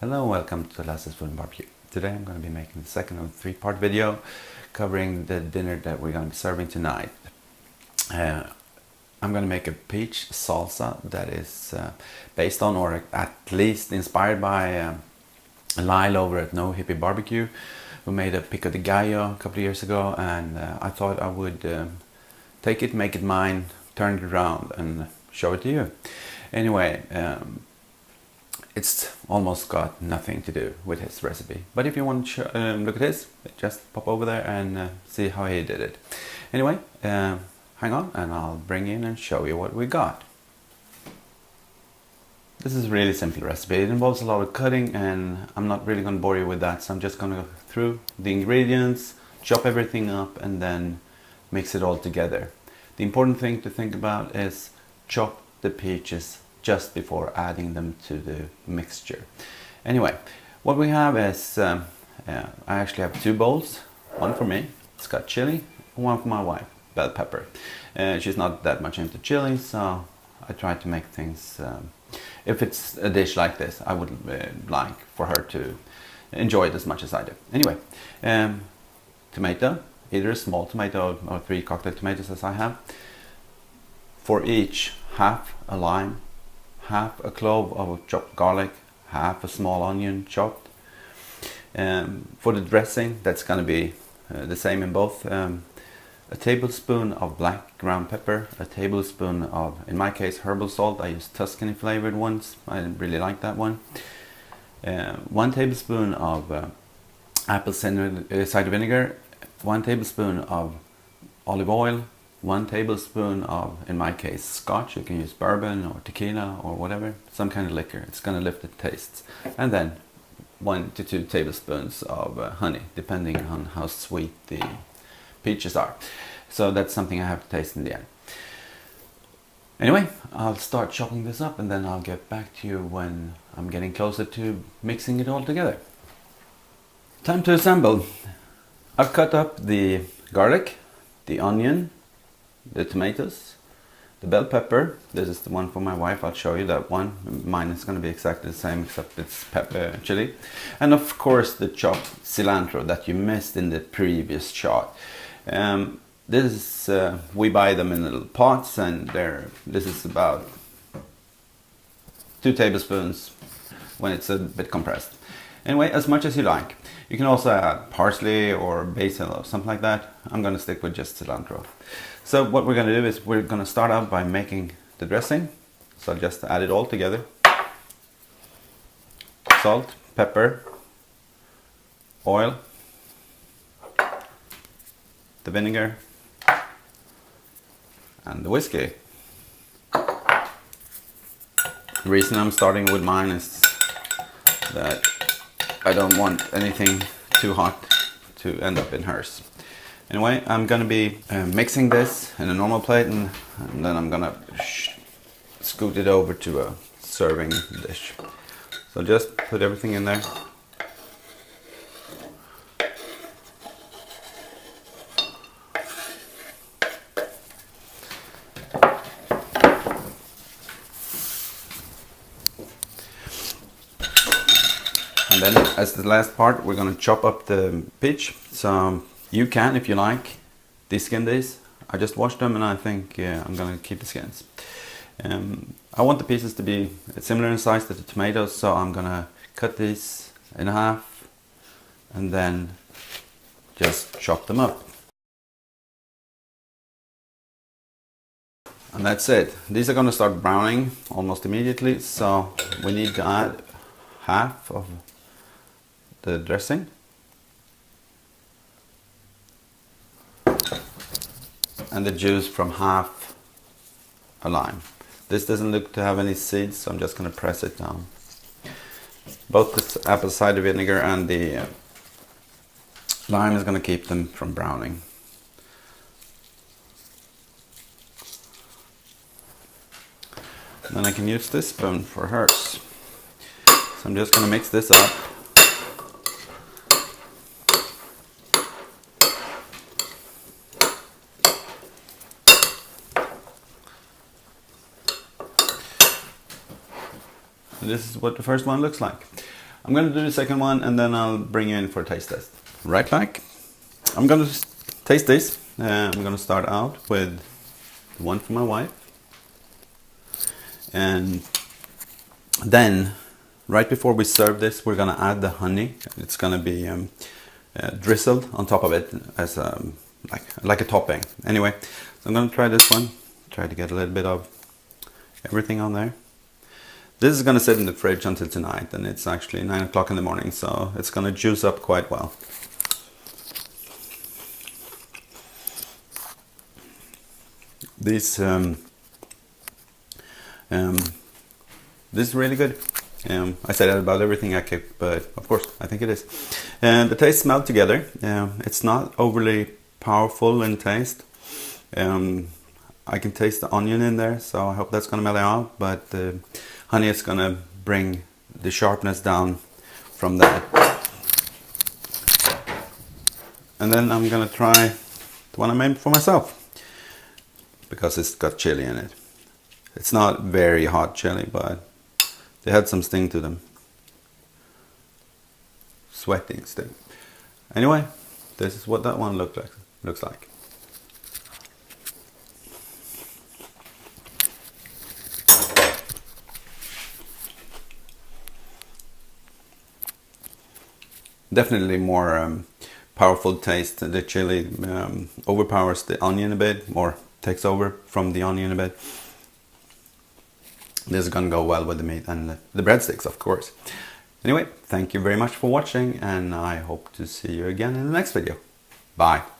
Hello and welcome to Lasse's Food and Barbecue. Today I'm going to be making the second of a three-part video covering the dinner that we're going to be serving tonight. I'm going to make a peach salsa that is based on, or at least inspired by, Lyle over at No Hippie Barbecue, who made a Pico De Gallo a couple of years ago, and I thought I would take it, make it mine, turn it around and show it to you. Anyway, it's almost got nothing to do with his recipe, but if you want to look at his, just pop over there and see how he did it. Anyway, hang on and I'll bring in and show you what we got. This is a really simple recipe. It involves a lot of cutting and I'm not really going to bore you with that, so I'm just going to go through the ingredients, chop everything up and then mix it all together. The important thing to think about is chop the peaches just before adding them to the mixture. Anyway, what we have is, I actually have two bowls, one for me, it's got chili, and one for my wife, bell pepper. She's not that much into chili, so I try to make things, if it's a dish like this, I would like for her to enjoy it as much as I do. Anyway, tomato, either a small tomato or 3 cocktail tomatoes as I have. For each, half a lime, half a clove of chopped garlic, half a small onion chopped. For the dressing, that's going to be the same in both. A tablespoon of black ground pepper, a tablespoon of, in my case, herbal salt. I use Tuscany flavored ones. I really like that one. 1 tablespoon of apple cider vinegar, 1 tablespoon of olive oil, 1 tablespoon of, in my case, scotch. You can use bourbon or tequila or whatever, some kind of liquor. It's going to lift the tastes. And then 1 to 2 tablespoons of honey, depending on how sweet the peaches are. So that's something I have to taste in the end. Anyway, I'll start chopping this up and then I'll get back to you when I'm getting closer to mixing it all together. Time to assemble. I've cut up the garlic, the onion, the tomatoes, the bell pepper. This is the one for my wife. I'll show you that one. Mine is going to be exactly the same, except it's pepper chili. And of course the chopped cilantro that you missed in the previous shot. This is, we buy them in little pots, and this is about 2 tablespoons when it's a bit compressed. Anyway, as much as you like. You can also add parsley or basil or something like that. I'm going to stick with just cilantro. So what we're going to do is we're going to start out by making the dressing. So I'll just add it all together. Salt, pepper, oil, the vinegar, and the whiskey. The reason I'm starting with mine is that I don't want anything too hot to end up in hers. Anyway, I'm going to be mixing this in a normal plate and then I'm going to scoot it over to a serving dish. So just put everything in there. And then as the last part, we're going to chop up the peach. So you can, if you like, deskin these. I just washed them and I think I'm going to keep the skins. I want the pieces to be similar in size to the tomatoes, so I'm going to cut these in half and then just chop them up. And that's it. These are going to start browning almost immediately, so we need to add half of the dressing. And the juice from half a lime. This doesn't look to have any seeds, so I'm just going to press it down. Both the apple cider vinegar and the lime is going to keep them from browning. And then I can use this spoon for hers. So I'm just going to mix this up. This is what the first one looks like. I'm gonna do the second one and then I'll bring you in for a taste test. Right, like, I'm gonna taste this. I'm gonna start out with the one for my wife. And then, right before we serve this, we're gonna add the honey. It's gonna be drizzled on top of it as like a topping. Anyway, so I'm gonna try this one. Try to get a little bit of everything on there. This is gonna sit in the fridge until tonight, and it's actually 9 o'clock in the morning, so it's gonna juice up quite well. This is really good. I say that about everything I cook, but of course I think it is. And the taste smell together. It's not overly powerful in taste. I can taste the onion in there, so I hope that's gonna mellow out. But the honey is gonna bring the sharpness down from that. And then I'm gonna try the one I made for myself, because it's got chili in it. It's not very hot chili, but they had some sting to them. Sweating sting. Anyway, this is what that one looks like. Definitely more powerful taste. The chili overpowers the onion a bit, or takes over from the onion a bit. This is gonna go well with the meat and the breadsticks, of course. Anyway, thank you very much for watching, and I hope to see you again in the next video. Bye.